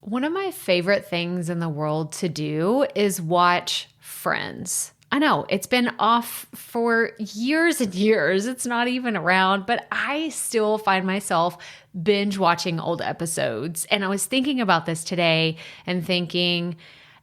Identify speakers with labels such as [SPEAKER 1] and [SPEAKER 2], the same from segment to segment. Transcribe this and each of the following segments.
[SPEAKER 1] One of my favorite things in the world to do is watch Friends. I know it's been off for years and years. It's not even around, but I still find myself binge watching old episodes. And I was thinking about this today and thinking,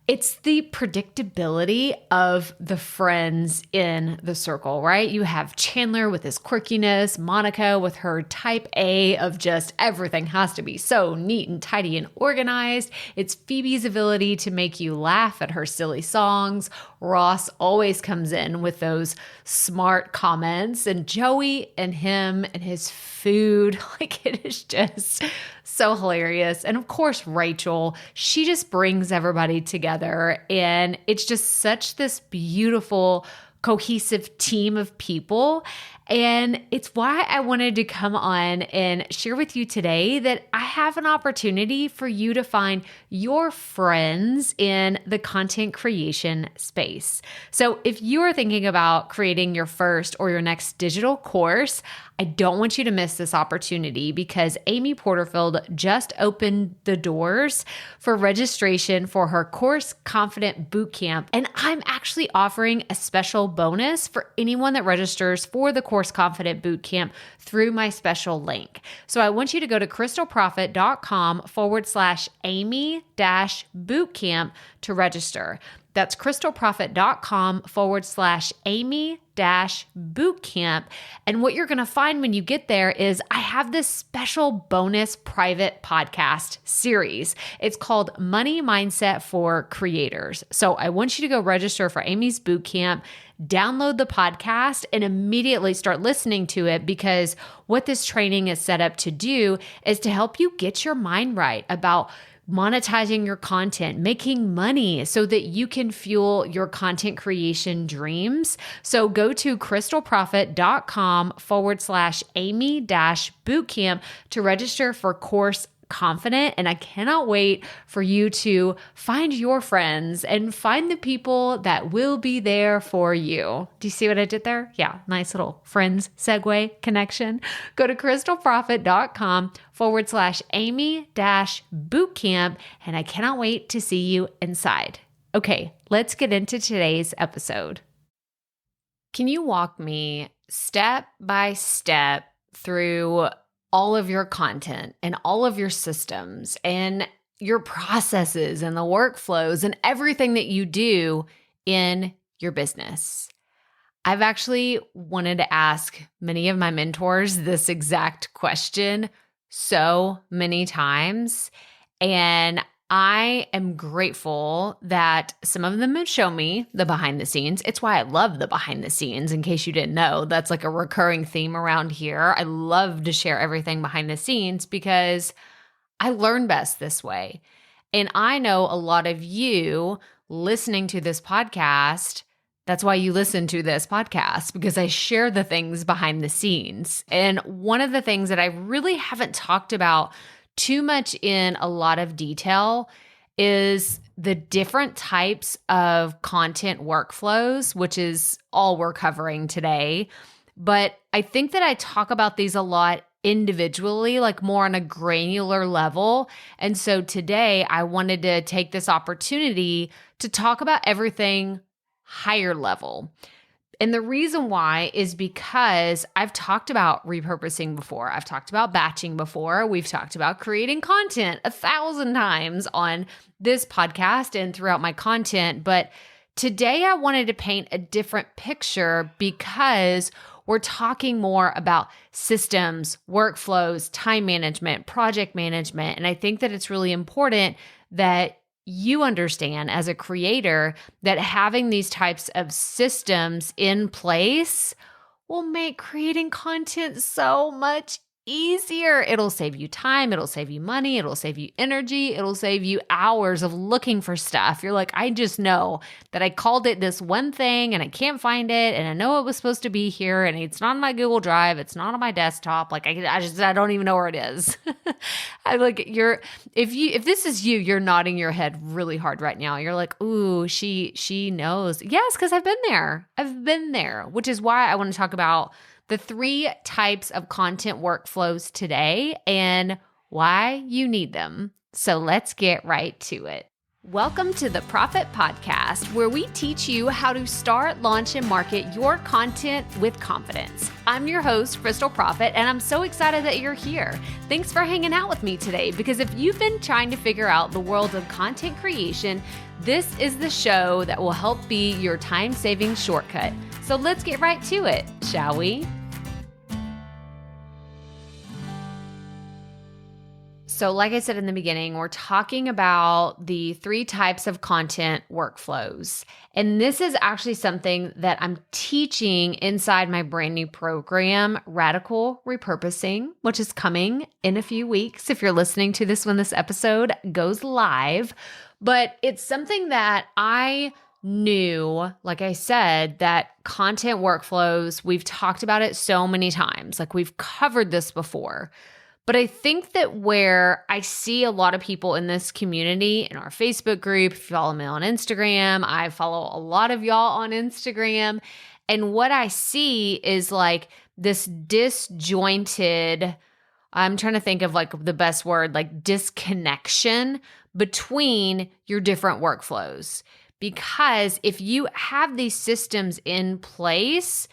[SPEAKER 1] it's the predictability of the friends in the circle, right? You have Chandler with his quirkiness, Monica with her type A of just everything has to be so neat and tidy and organized. It's Phoebe's ability to make you laugh at her silly songs. Ross always comes in with those smart comments, and Joey and him and his food, like it is just so hilarious. And of course, Rachel, she just brings everybody together, and it's just such this beautiful, cohesive team of people. And it's why I wanted to come on and share with you today that I have an opportunity for you to find your friends in the content creation space. So if you are thinking about creating your first or your next digital course, I don't want you to miss this opportunity because Amy Porterfield just opened the doors for registration for her Course Confident Bootcamp. And I'm actually offering a special bonus for anyone that registers for the Course Confident Bootcamp through my special link. So I want you to go to crystalprofit.com/Amy-bootcamp to register. That's crystalprofit.com/Amy-bootcamp. And what you're going to find when you get there is I have this special bonus private podcast series. It's called Money Mindset for Creators. So I want you to go register for Amy's bootcamp, download the podcast, and immediately start listening to it, because what this training is set up to do is to help you get your mind right about monetizing your content, making money so that you can fuel your content creation dreams. So go to crystalprofit.com/Amy-bootcamp to register for Course Confident. And I cannot wait for you to find your friends and find the people that will be there for you. Do you see what I did there? Yeah, nice little friends segue connection. Go to crystalprofit.com/Amy-bootcamp. And I cannot wait to see you inside. Okay, let's get into today's episode. Can you walk me step by step through all of your content and all of your systems and your processes and the workflows and everything that you do in your business? I've actually wanted to ask many of my mentors this exact question so many times, and I am grateful that some of them have shown me the behind the scenes. It's why I love the behind the scenes. In case you didn't know, that's like a recurring theme around here. I love to share everything behind the scenes because I learn best this way. And I know a lot of you listening to this podcast, that's why you listen to this podcast, because I share the things behind the scenes. And one of the things that I really haven't talked about too much in a lot of detail is the different types of content workflows, which is all we're covering today. But I think that I talk about these a lot individually, like more on a granular level. And so today I wanted to take this opportunity to talk about everything higher level. And the reason why is because I've talked about repurposing before. I've talked about batching before. We've talked about creating content 1,000 times on this podcast and throughout my content. But today I wanted to paint a different picture because we're talking more about systems, workflows, time management, project management. And I think that it's really important that you understand as a creator that having these types of systems in place will make creating content so much easier. It'll save you time. It'll save you money. It'll save you energy. It'll save you hours of looking for stuff. You're like, I just know that I called it this one thing and I can't find it. And I know it was supposed to be here and it's not on my Google Drive. It's not on my desktop. Like I don't even know where it is. If this is you, you're nodding your head really hard right now. You're like, ooh, she knows. Yes, because I've been there. I've been there, which is why I want to talk about the 3 types of content workflows today and why you need them. So let's get right to it. Welcome to the Profit Podcast, where we teach you how to start, launch, and market your content with confidence. I'm your host, Crystal Profit, and I'm so excited that you're here. Thanks for hanging out with me today, because if you've been trying to figure out the world of content creation, this is the show that will help be your time-saving shortcut. So let's get right to it, shall we? So like I said in the beginning, we're talking about the 3 types of content workflows. And this is actually something that I'm teaching inside my brand new program, Radical Repurposing, which is coming in a few weeks. If you're listening to this when this episode goes live, but it's something that I knew, like I said, that content workflows, we've talked about it so many times, like we've covered this before. But I think that where I see a lot of people in this community, in our Facebook group, if you follow me on Instagram, I follow a lot of y'all on Instagram. And what I see is like this disjointed, I'm trying to think of like the best word, like disconnection between your different workflows. Because if you have these systems in place,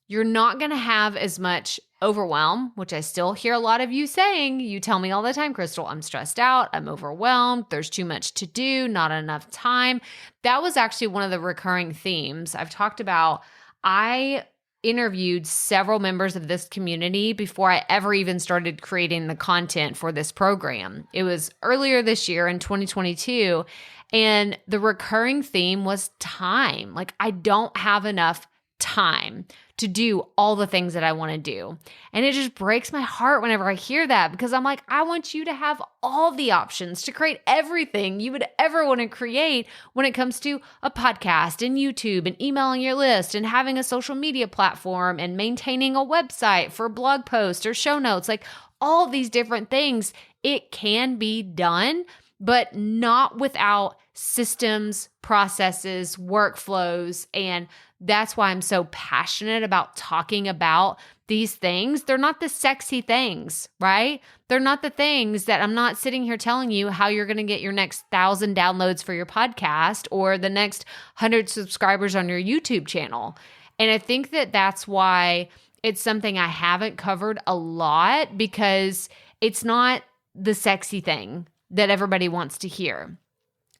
[SPEAKER 1] you're not going to have as much overwhelm, which I still hear a lot of you saying. You tell me all the time, Crystal, I'm stressed out, I'm overwhelmed, there's too much to do, not enough time. That was actually one of the recurring themes I've talked about. I interviewed several members of this community before I ever even started creating the content for this program. It was earlier this year in 2022, and the recurring theme was time. Like, I don't have enough time to do all the things that I want to do. And it just breaks my heart whenever I hear that, because I'm like, I want you to have all the options to create everything you would ever want to create when it comes to a podcast and YouTube and emailing your list and having a social media platform and maintaining a website for blog posts or show notes, like all these different things. It can be done, but not without systems, processes, workflows. And that's why I'm so passionate about talking about these things. They're not the sexy things, right? They're not the things that I'm not sitting here telling you how you're going to get your next 1,000 downloads for your podcast or the next 100 subscribers on your YouTube channel. And I think that that's why it's something I haven't covered a lot, because it's not the sexy thing that everybody wants to hear.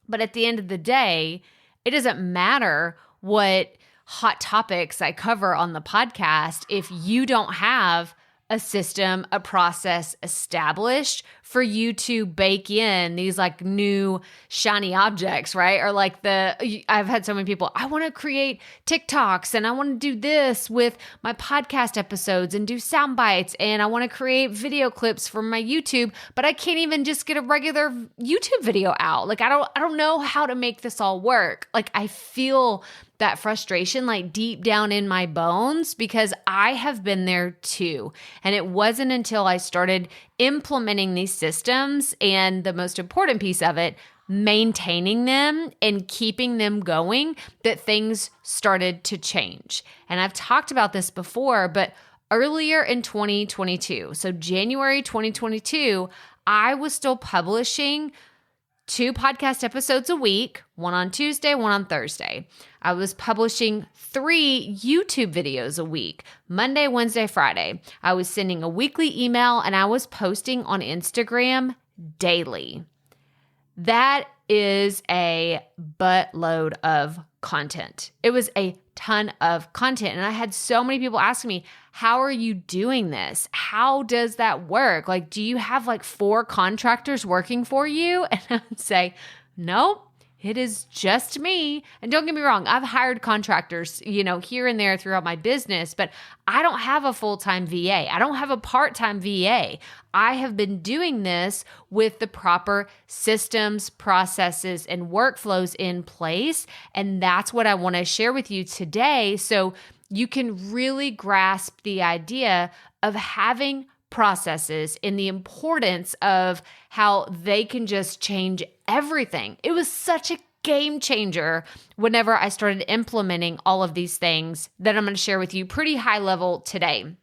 [SPEAKER 1] But at the end of the day, it doesn't matter what hot topics I cover on the podcast if you don't have a system, a process established for you to bake in these like new shiny objects, right? Or like I've had so many people, I want to create TikToks and I want to do this with my podcast episodes and do sound bites, and I want to create video clips for my YouTube, but I can't even just get a regular YouTube video out. Like I don't know how to make this all work. Like I feel that frustration like deep down in my bones, because I have been there too. And it wasn't until I started implementing these systems, and the most important piece of it, maintaining them and keeping them going, that things started to change. And I've talked about this before, but earlier in 2022, so January 2022, I was still publishing 2 podcast episodes a week, one on Tuesday, one on Thursday. I was publishing 3 YouTube videos a week, Monday, Wednesday, Friday. I was sending a weekly email, and I was posting on Instagram daily. That is a buttload of content. It was a ton of content. And I had so many people asking me, how are you doing this? How does that work? Like, do you have like 4 contractors working for you? And I would say, nope. It is just me. And don't get me wrong, I've hired contractors, here and there throughout my business, but I don't have a full-time VA. I don't have a part-time VA. I have been doing this with the proper systems, processes, and workflows in place. And that's what I want to share with you today, so you can really grasp the idea of having processes and the importance of how they can just change everything. It was such a game changer whenever I started implementing all of these things that I'm going to share with you pretty high level today.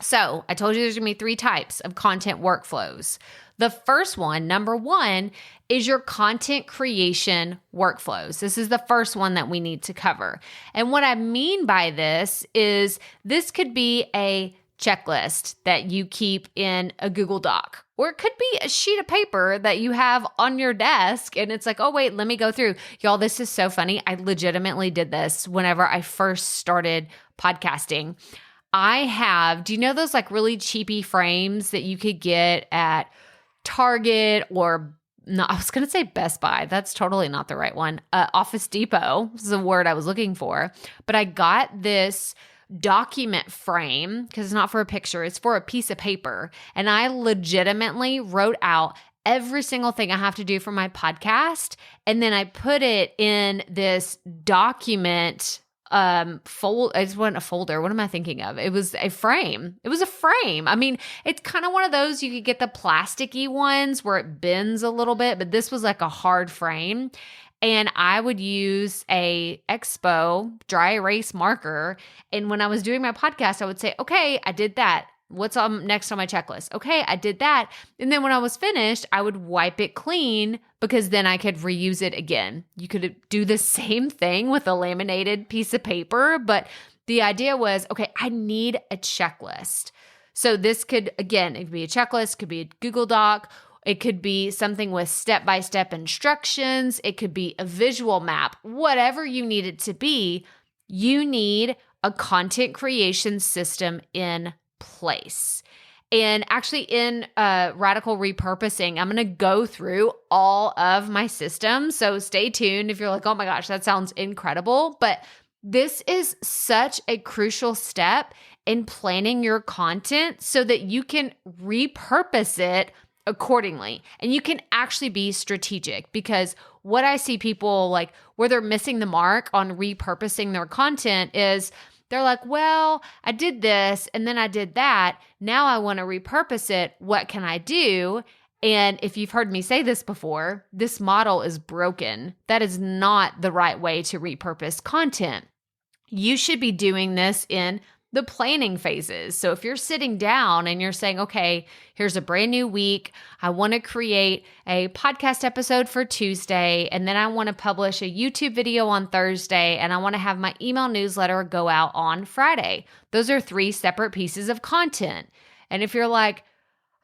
[SPEAKER 1] So I told you there's going to be 3 types of content workflows. The first one, number 1, is your content creation workflows. This is the first one that we need to cover. And what I mean by this is this could be a checklist that you keep in a Google Doc, or it could be a sheet of paper that you have on your desk. And it's like, oh, wait, let me go through. Y'all, this is so funny. I legitimately did this whenever I first started podcasting. Do you know those like really cheapy frames that you could get at Target or, no, I was going to say Best Buy. That's totally not the right one. Office Depot is the word I was looking for. But I got this document frame because it's not for a picture, it's for a piece of paper. And I legitimately wrote out every single thing I have to do for my podcast. And then I put it in this document I just went a folder. What am I thinking of? It was a frame. I mean, it's kind of one of those, you could get the plasticky ones where it bends a little bit, but this was like a hard frame. And I would use a Expo dry erase marker. And when I was doing my podcast, I would say, okay, I did that. What's next on my checklist? Okay, I did that. And then when I was finished, I would wipe it clean because then I could reuse it again. You could do the same thing with a laminated piece of paper, but the idea was, okay, I need a checklist. So this could, again, it could be a checklist, could be a Google Doc, it could be something with step-by-step instructions, it could be a visual map, whatever you need it to be, you need a content creation system in place. And actually in Radical Repurposing, I'm going to go through all of my systems. So stay tuned if you're like, oh my gosh, that sounds incredible. But this is such a crucial step in planning your content so that you can repurpose it accordingly. And you can actually be strategic, because what I see people like where they're missing the mark on repurposing their content is they're like, well, I did this and then I did that. Now I want to repurpose it. What can I do? And if you've heard me say this before, this model is broken. That is not the right way to repurpose content. You should be doing this in the planning phases. So if you're sitting down and you're saying, okay, here's a brand new week. I want to create a podcast episode for Tuesday, and then I want to publish a YouTube video on Thursday, and I want to have my email newsletter go out on Friday. Those are 3 separate pieces of content. And if you're like,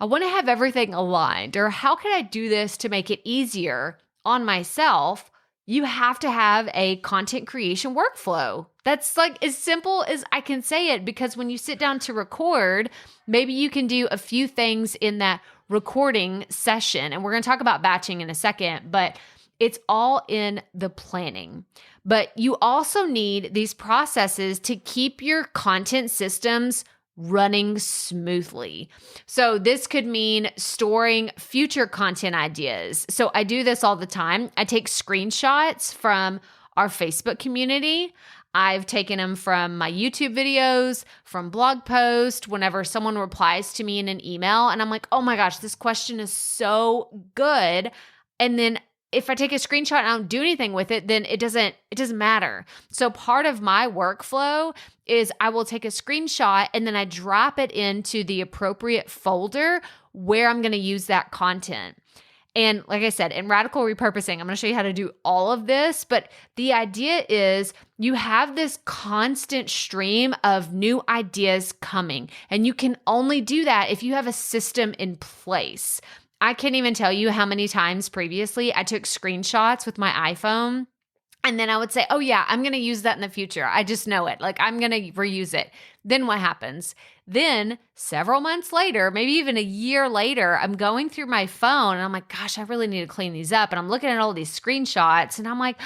[SPEAKER 1] I want to have everything aligned, or how can I do this to make it easier on myself? You have to have a content creation workflow. That's like as simple as I can say it, because when you sit down to record, maybe you can do a few things in that recording session. And we're going to talk about batching in a second, but it's all in the planning. But you also need these processes to keep your content systems running smoothly. So this could mean storing future content ideas. So I do this all the time. I take screenshots from our Facebook community. I've taken them from my YouTube videos, from blog posts, whenever someone replies to me in an email and I'm like, oh my gosh, this question is so good. And then if I take a screenshot and I don't do anything with it, then it doesn't matter. So part of my workflow is I will take a screenshot and then I drop it into the appropriate folder where I'm going to use that content. And like I said, in Radical Repurposing, I'm going to show you how to do all of this. But the idea is you have this constant stream of new ideas coming. And you can only do that if you have a system in place. I can't even tell you how many times previously I took screenshots with my iPhone and then I would say, oh yeah, I'm going to use that in the future. I just know it. Like I'm going to reuse it. Then what happens? Then several months later, maybe even a year later, I'm going through my phone and I'm like, gosh, I really need to clean these up. And I'm looking at all these screenshots and I'm like,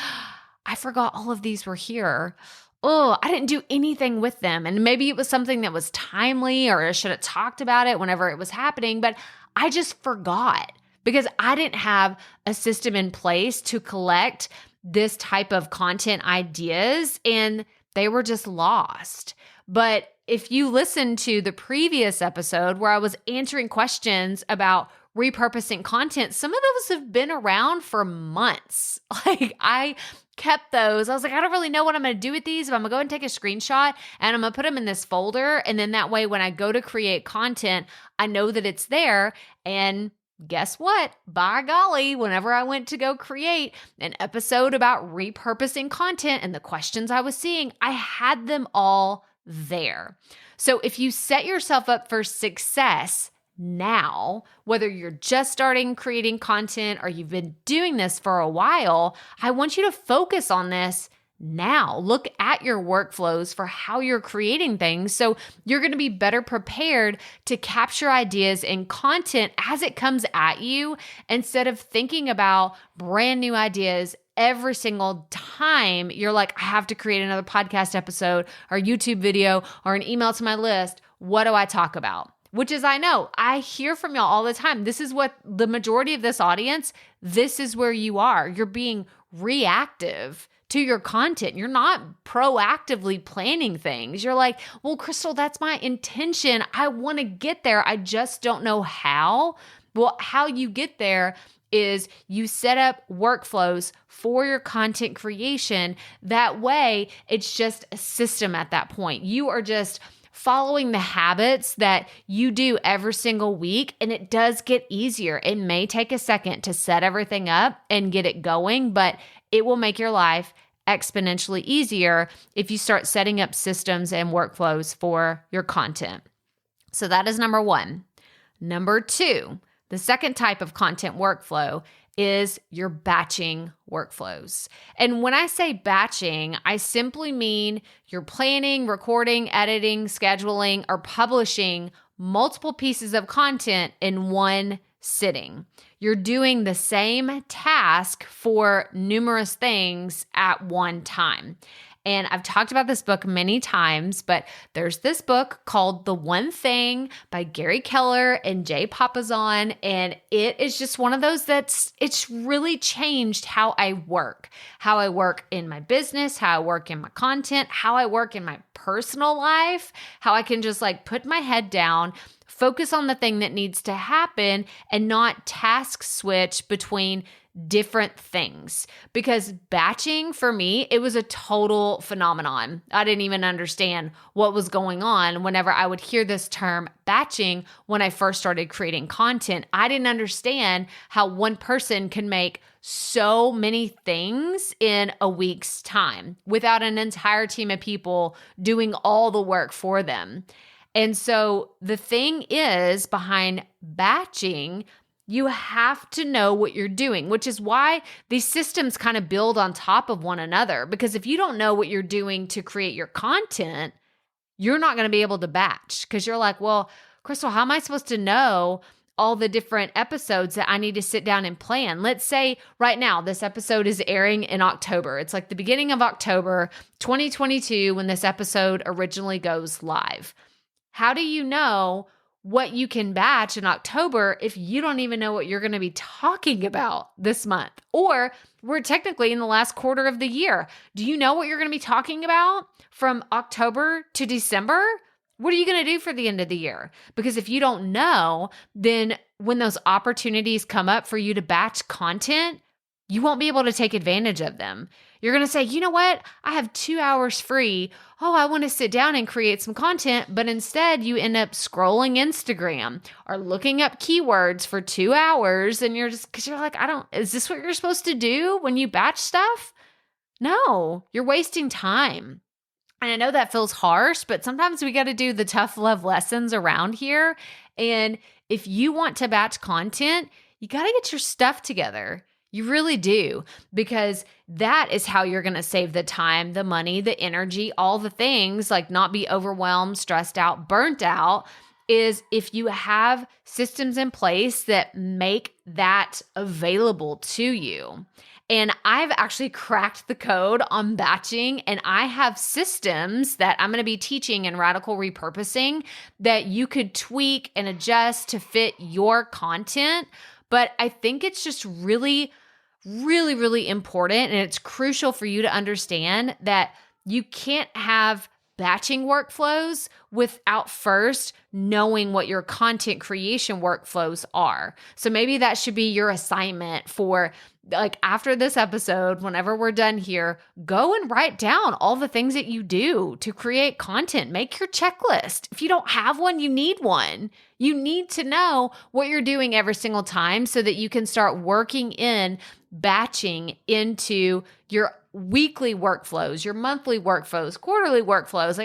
[SPEAKER 1] I forgot all of these were here. Oh, I didn't do anything with them. And maybe it was something that was timely or I should have talked about it whenever it was happening, but I just forgot because I didn't have a system in place to collect this type of content ideas and they were just lost. But if you listen to the previous episode where I was answering questions about repurposing content, some of those have been around for months. Like I kept those. I was like, I don't really know what I'm going to do with these, but I'm going to go and take a screenshot and I'm going to put them in this folder. And then that way, when I go to create content, I know that it's there. And guess what? By golly, whenever I went to go create an episode about repurposing content and the questions I was seeing, I had them all there. So if you set yourself up for success now, whether you're just starting creating content or you've been doing this for a while, I want you to focus on this now. Look at your workflows for how you're creating things so you're going to be better prepared to capture ideas and content as it comes at you instead of thinking about brand new ideas every single time you're like, I have to create another podcast episode or YouTube video or an email to my list. What do I talk about? Which is, I know, I hear from y'all all the time. This is what the majority of this audience, this is where you are. You're being reactive to your content. You're not proactively planning things. You're like, well, Crystal, that's my intention. I want to get there. I just don't know how. Well, how you get there is you set up workflows for your content creation. That way, it's just a system at that point. You are just following the habits that you do every single week, and it does get easier. It may take a second to set everything up and get it going, but it will make your life exponentially easier if you start setting up systems and workflows for your content. So that is number one. Number two, the second type of content workflow is your batching workflows. And when I say batching, I simply mean you're planning, recording, editing, scheduling, or publishing multiple pieces of content in one sitting. You're doing the same task for numerous things at one time. And I've talked about this book many times, but there's this book called The One Thing by Gary Keller and Jay Papasan. And it is just one of those it's really changed how I work in my business, how I work in my content, how I work in my personal life, how I can just like put my head down, focus on the thing that needs to happen and not task switch between different things. Because batching for me, it was a total phenomenon. I didn't even understand what was going on whenever I would hear this term batching when I first started creating content. I didn't understand how one person can make so many things in a week's time without an entire team of people doing all the work for them. And so the thing is, behind batching, you have to know what you're doing, which is why these systems kind of build on top of one another. Because if you don't know what you're doing to create your content, you're not going to be able to batch because you're like, well, Crystal, how am I supposed to know all the different episodes that I need to sit down and plan? Let's say right now, this episode is airing in October. It's like the beginning of October, 2022, when this episode originally goes live. How do you know what you can batch in October if you don't even know what you're going to be talking about this month? Or we're technically in the last quarter of the year. Do you know what you're going to be talking about from October to December? What are you going to do for the end of the year? Because if you don't know, then when those opportunities come up for you to batch content, you won't be able to take advantage of them. You're going to say, you know what? I have 2 hours free. Oh, I want to sit down and create some content. But instead, you end up scrolling Instagram or looking up keywords for 2 hours. And you're just, because you're like, is this what you're supposed to do when you batch stuff? No, you're wasting time. And I know that feels harsh, but sometimes we got to do the tough love lessons around here. And if you want to batch content, you got to get your stuff together. You really do, because that is how you're going to save the time, the money, the energy, all the things, like not be overwhelmed, stressed out, burnt out, is if you have systems in place that make that available to you. And I've actually cracked the code on batching, and I have systems that I'm going to be teaching in Radical Repurposing that you could tweak and adjust to fit your content. But I think it's just really, really, really important, and it's crucial for you to understand that you can't have batching workflows without first knowing what your content creation workflows are. So maybe that should be your assignment for like after this episode, whenever we're done here, go and write down all the things that you do to create content. Make your checklist. If you don't have one, you need one. You need to know what you're doing every single time so that you can start working in batching into your weekly workflows, your monthly workflows, quarterly workflows.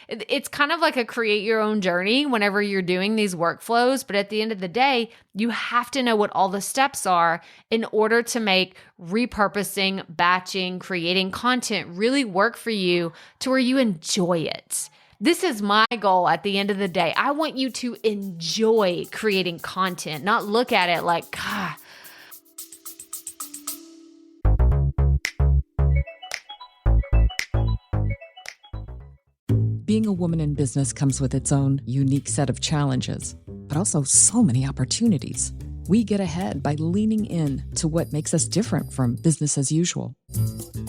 [SPEAKER 1] It's kind of like a create your own journey whenever you're doing these workflows. But at the end of the day, you have to know what all the steps are in order to make repurposing, batching, creating content really work for you to where you enjoy it. This is my goal at the end of the day. I want you to enjoy creating content, not look at it like, God,
[SPEAKER 2] being a woman in business comes with its own unique set of challenges, but also so many opportunities. We get ahead by leaning in to what makes us different from business as usual.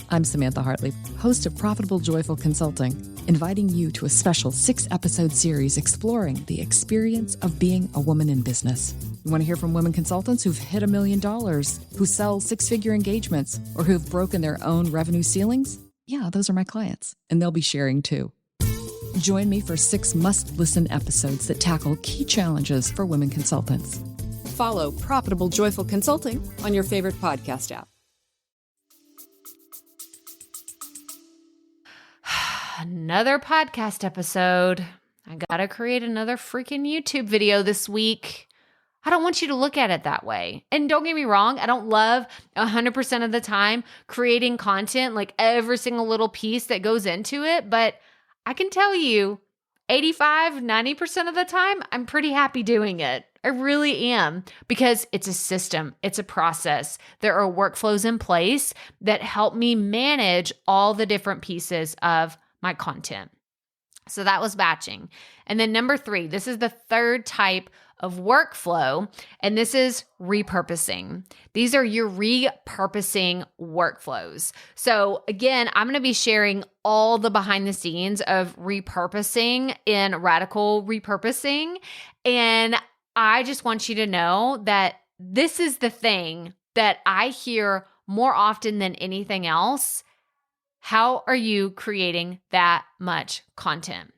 [SPEAKER 2] I'm Samantha Hartley, host of Profitable Joyful Consulting, inviting you to a special 6-episode series exploring the experience of being a woman in business. You want to hear from women consultants who've hit $1 million, who sell 6-figure engagements, or who've broken their own revenue ceilings? Yeah, those are my clients, and they'll be sharing too. Join me for 6 must-listen episodes that tackle key challenges for women consultants. Follow Profitable Joyful Consulting on your favorite podcast app.
[SPEAKER 1] Another podcast episode. I gotta create another freaking YouTube video this week. I don't want you to look at it that way. And don't get me wrong, I don't love 100% of the time creating content, like every single little piece that goes into it, but I can tell you 90% of the time, I'm pretty happy doing it. I really am, because it's a system, it's a process. There are workflows in place that help me manage all the different pieces of my content. So that was batching. And then number 3, this is the third type of workflow, and this is repurposing. These are your repurposing workflows. So again, I'm going to be sharing all the behind the scenes of repurposing in Radical Repurposing. And I just want you to know that this is the thing that I hear more often than anything else. How are you creating that much content?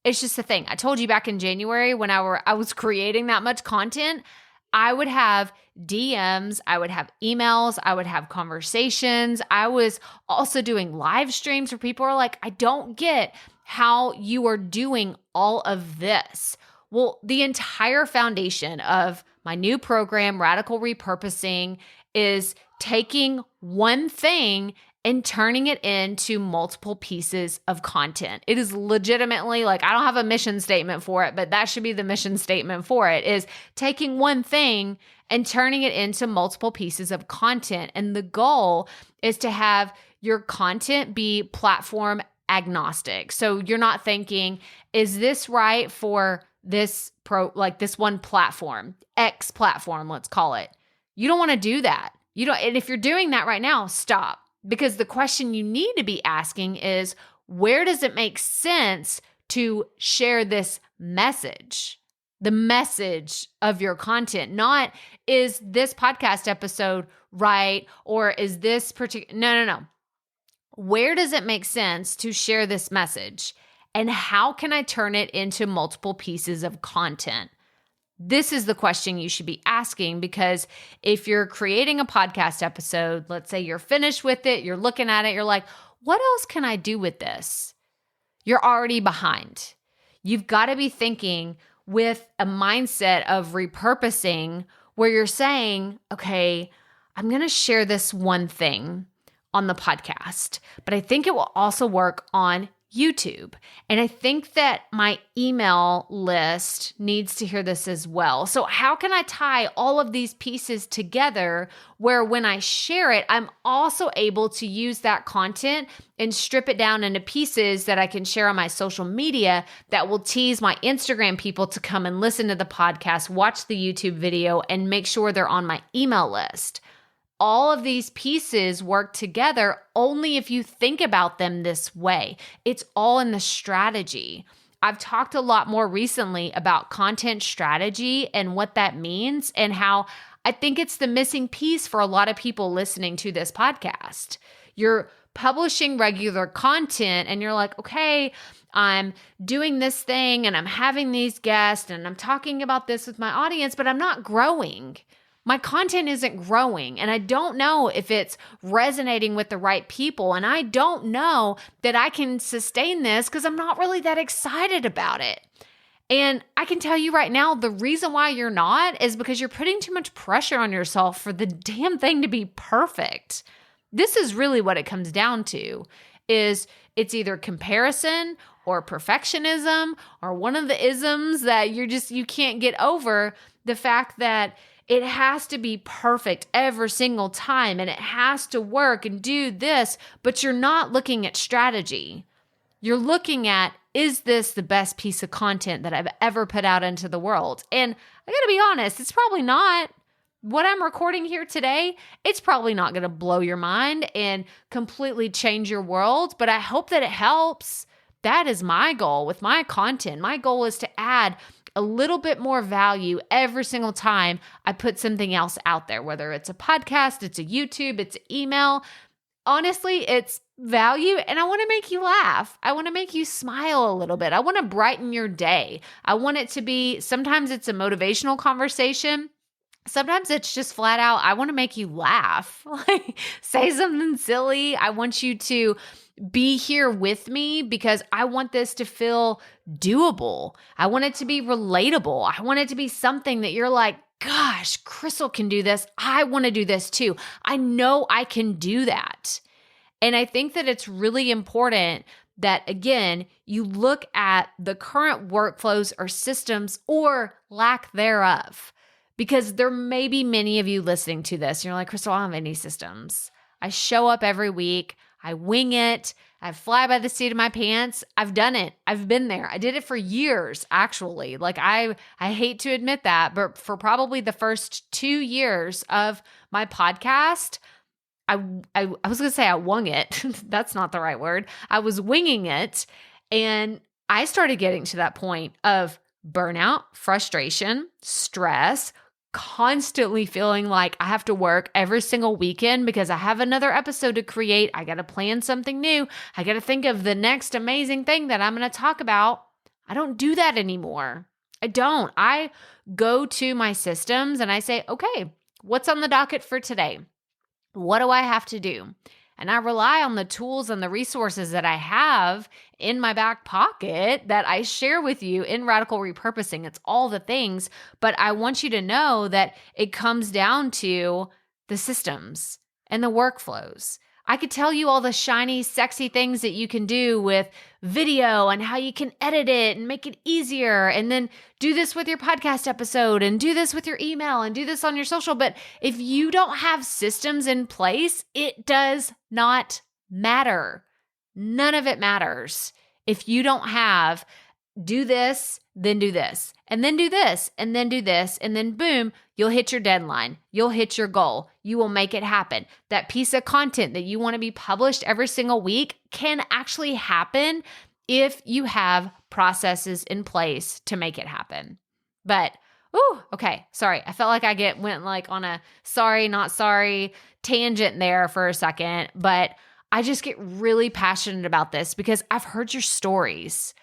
[SPEAKER 1] It's just a thing. I told you back in January when I was creating that much content, I would have DMs, I would have emails, I would have conversations. I was also doing live streams where people are like, I don't get how you are doing all of this. Well, the entire foundation of my new program, Radical Repurposing, is taking one thing and turning it into multiple pieces of content. It is legitimately like, I don't have a mission statement for it, but that should be the mission statement for it, is taking one thing and turning it into multiple pieces of content. And the goal is to have your content be platform agnostic. So you're not thinking, is this right for this this one platform, X platform, let's call it. You don't want to do that. And if you're doing that right now, stop. Because the question you need to be asking is, where does it make sense to share this message? The message of your content, not is this podcast episode right, or is this particular, no. Where does it make sense to share this message? And how can I turn it into multiple pieces of content? This is the question you should be asking, because if you're creating a podcast episode, let's say you're finished with it, you're looking at it, you're like, what else can I do with this? You're already behind. You've got to be thinking with a mindset of repurposing, where you're saying, okay, I'm going to share this one thing on the podcast, but I think it will also work on YouTube. And I think that my email list needs to hear this as well. So how can I tie all of these pieces together where when I share it, I'm also able to use that content and strip it down into pieces that I can share on my social media that will tease my Instagram people to come and listen to the podcast, watch the YouTube video, and make sure they're on my email list. all of these pieces work together only if you think about them this way. It's all in the strategy. I've talked a lot more recently about content strategy and what that means and how I think it's the missing piece for a lot of people listening to this podcast. You're publishing regular content and you're like, okay, I'm doing this thing and I'm having these guests and I'm talking about this with my audience, but I'm not growing. My content isn't growing and I don't know if it's resonating with the right people. And I don't know that I can sustain this because I'm not really that excited about it. And I can tell you right now, the reason why you're not is because you're putting too much pressure on yourself for the damn thing to be perfect. This is really what it comes down to, is it's either comparison or perfectionism or one of the isms that you can't get over, the fact that it has to be perfect every single time and it has to work and do this, but you're not looking at strategy. You're looking at, is this the best piece of content that I've ever put out into the world? And I gotta be honest, it's probably not. What I'm recording here today, it's probably not gonna blow your mind and completely change your world, but I hope that it helps. That is my goal with my content. My goal is to add a little bit more value every single time I put something else out there, whether it's a podcast, it's a YouTube, it's an email. Honestly, it's value and I want to make you laugh. I want to make you smile a little bit. I want to brighten your day. I want it to be, sometimes it's a motivational conversation. Sometimes it's just flat out, I want to make you laugh. Like, say something silly. I want you to be here with me because I want this to feel doable. I want it to be relatable. I want it to be something that you're like, gosh, Crystal can do this. I want to do this too. I know I can do that. And I think that it's really important that, again, you look at the current workflows or systems or lack thereof. Because there may be many of you listening to this. And you're like, Crystal, I don't have any systems. I show up every week. I wing it. I fly by the seat of my pants. I've done it. I've been there. I did it for years, actually. Like I hate to admit that, but for probably the first 2 years of my podcast, I was going to say I wung it. That's not the right word. I was winging it. And I started getting to that point of burnout, frustration, stress, constantly feeling like I have to work every single weekend because I have another episode to create. I got to plan something new. I got to think of the next amazing thing that I'm going to talk about. I don't do that anymore. I don't. I go to my systems and I say, okay, what's on the docket for today? What do I have to do? And I rely on the tools and the resources that I have in my back pocket that I share with you in Radical Repurposing. It's all the things, but I want you to know that it comes down to the systems and the workflows. I could tell you all the shiny, sexy things that you can do with video and how you can edit it and make it easier, and then do this with your podcast episode and do this with your email and do this on your social. But if you don't have systems in place, it does not matter. None of it matters. If you don't have do this, then do this, and then do this, and then do this, and then boom, you'll hit your deadline. You'll hit your goal. You will make it happen. That piece of content that you want to be published every single week can actually happen if you have processes in place to make it happen. But, okay, sorry. I felt like I went like on a sorry, not sorry tangent there for a second, but I just get really passionate about this because I've heard your stories.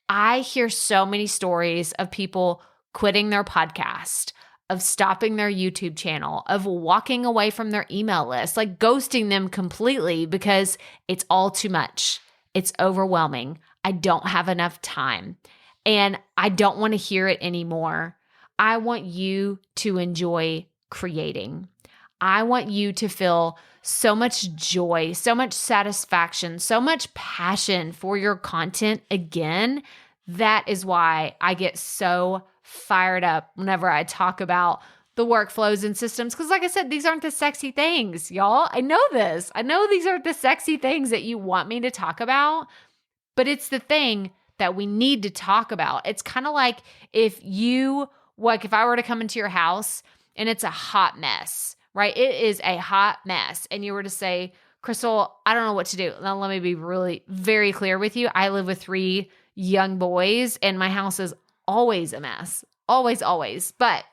[SPEAKER 1] I hear so many stories of people quitting their podcast, of stopping their YouTube channel, of walking away from their email list, like ghosting them completely because it's all too much. It's overwhelming. I don't have enough time and I don't want to hear it anymore. I want you to enjoy creating. I want you to feel so much joy, so much satisfaction, so much passion for your content again. That is why I get so fired up whenever I talk about the workflows and systems. Because like I said, these aren't the sexy things, y'all. I know this. I know these aren't the sexy things that you want me to talk about, but it's the thing that we need to talk about. It's kind of like if I were to come into your house and it's a hot mess, right? It is a hot mess. And you were to say, Crystal, I don't know what to do. Now, let me be really very clear with you. I live with 3 young boys and my house is always a mess. Always, always. But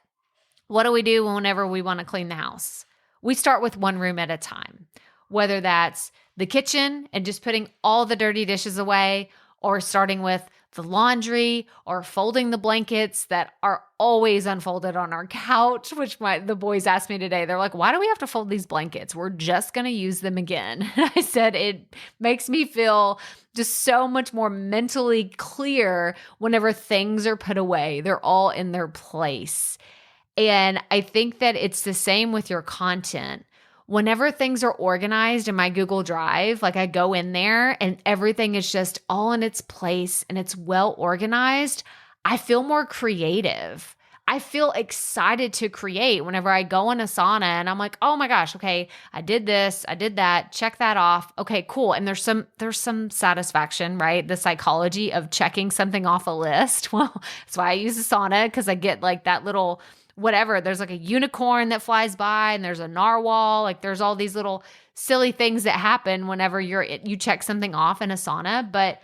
[SPEAKER 1] what do we do whenever we want to clean the house? We start with one room at a time, whether that's the kitchen and just putting all the dirty dishes away, or starting with the laundry, or folding the blankets that are always unfolded on our couch, which the boys asked me today. They're like, why do we have to fold these blankets? We're just going to use them again. I said, it makes me feel just so much more mentally clear whenever things are put away. They're all in their place. And I think that it's the same with your content. Whenever things are organized in my Google Drive, like I go in there and everything is just all in its place and it's well organized, I feel more creative. I feel excited to create whenever I go in Asana and I'm like, oh my gosh, okay, I did this, I did that, check that off. Okay, cool. And there's some satisfaction, right? The psychology of checking something off a list. Well, that's why I use Asana, because I get like that little whatever, there's like a unicorn that flies by and there's a narwhal, like there's all these little silly things that happen whenever you check something off in Asana, but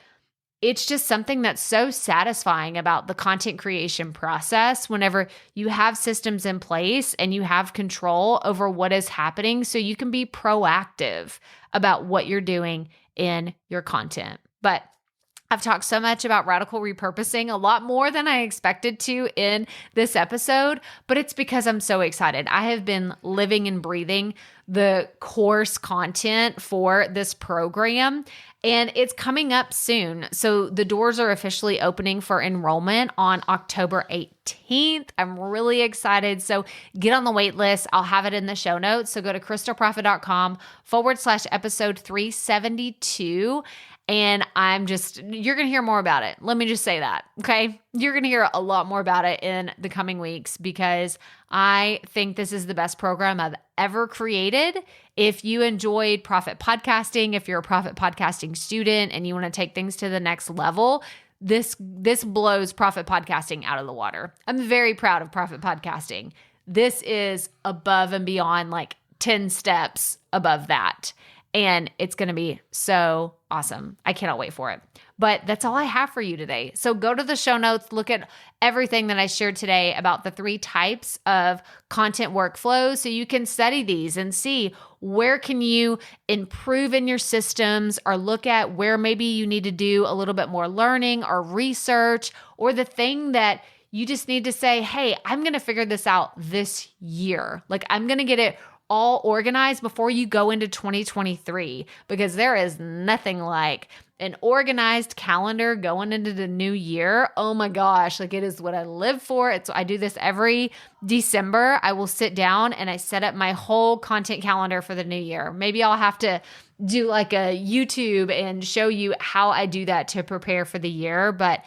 [SPEAKER 1] it's just something that's so satisfying about the content creation process whenever you have systems in place and you have control over what is happening, so you can be proactive about what you're doing in your content. But I've talked so much about radical repurposing, a lot more than I expected to in this episode, but it's because I'm so excited. I have been living and breathing the course content for this program, and it's coming up soon. So the doors are officially opening for enrollment on October 18th. I'm really excited. So get on the wait list. I'll have it in the show notes. So go to crystalprofit.com/episode 372. And you're going to hear more about it. Let me just say that, okay? You're going to hear a lot more about it in the coming weeks, because I think this is the best program I've ever created. If you enjoyed profit podcasting, if you're a profit podcasting student and you want to take things to the next level, this blows profit podcasting out of the water. I'm very proud of profit podcasting. This is above and beyond, like 10 steps above that. And it's going to be so awesome. I cannot wait for it. But that's all I have for you today. So go to the show notes, look at everything that I shared today about the 3 types of content workflows, so you can study these and see where can you improve in your systems, or look at where maybe you need to do a little bit more learning or research, or the thing that you just need to say, hey, I'm going to figure this out this year. Like, I'm going to get it all organized before you go into 2023, because there is nothing like an organized calendar going into the new year. Oh my gosh, like it is what I live for. I do this every December. I will sit down and I set up my whole content calendar for the new year. Maybe I'll have to do like a YouTube and show you how I do that to prepare for the year, but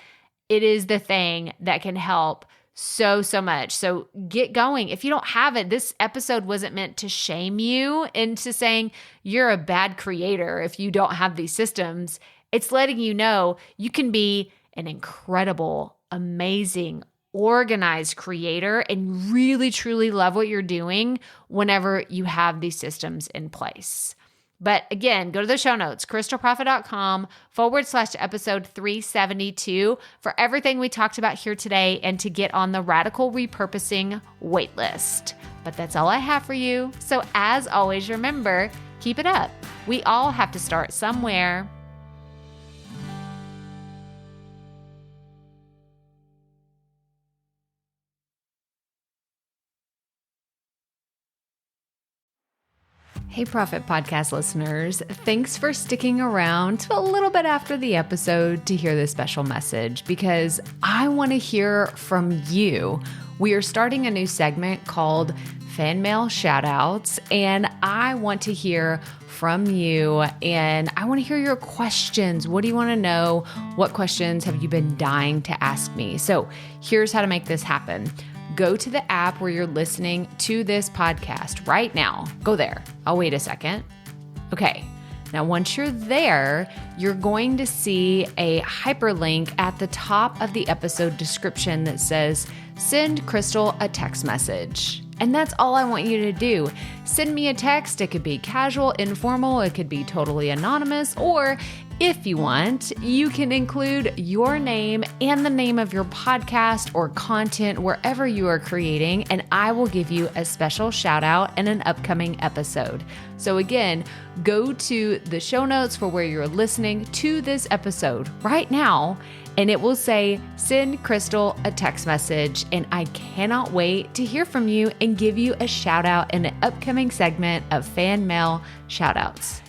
[SPEAKER 1] it is the thing that can help so much. So get going. If you don't have it, this episode wasn't meant to shame you into saying you're a bad creator if you don't have these systems. It's letting you know you can be an incredible, amazing, organized creator and really, truly love what you're doing whenever you have these systems in place. But again, go to the show notes, crystalprofit.com/episode 372 for everything we talked about here today, and to get on the Radical Repurposing waitlist. But that's all I have for you. So as always, remember, keep it up. We all have to start somewhere. Hey, Profit Podcast listeners. Thanks for sticking around to a little bit after the episode to hear this special message, because I want to hear from you. We are starting a new segment called Fan Mail Shoutouts, and I want to hear from you, and I want to hear your questions. What do you want to know? What questions have you been dying to ask me? So here's how to make this happen. Go to the app where you're listening to this podcast right now. Go there. I'll wait a second. Okay. Now, once you're there, you're going to see a hyperlink at the top of the episode description that says, send Crystal a text message. And that's all I want you to do. Send me a text. It could be casual, informal, it could be totally anonymous, or if you want, you can include your name and the name of your podcast or content wherever you are creating, and I will give you a special shout out in an upcoming episode. So again, go to the show notes for where you're listening to this episode right now, and it will say, send Crystal a text message, and I cannot wait to hear from you and give you a shout out in an upcoming segment of Fan Mail Shoutouts.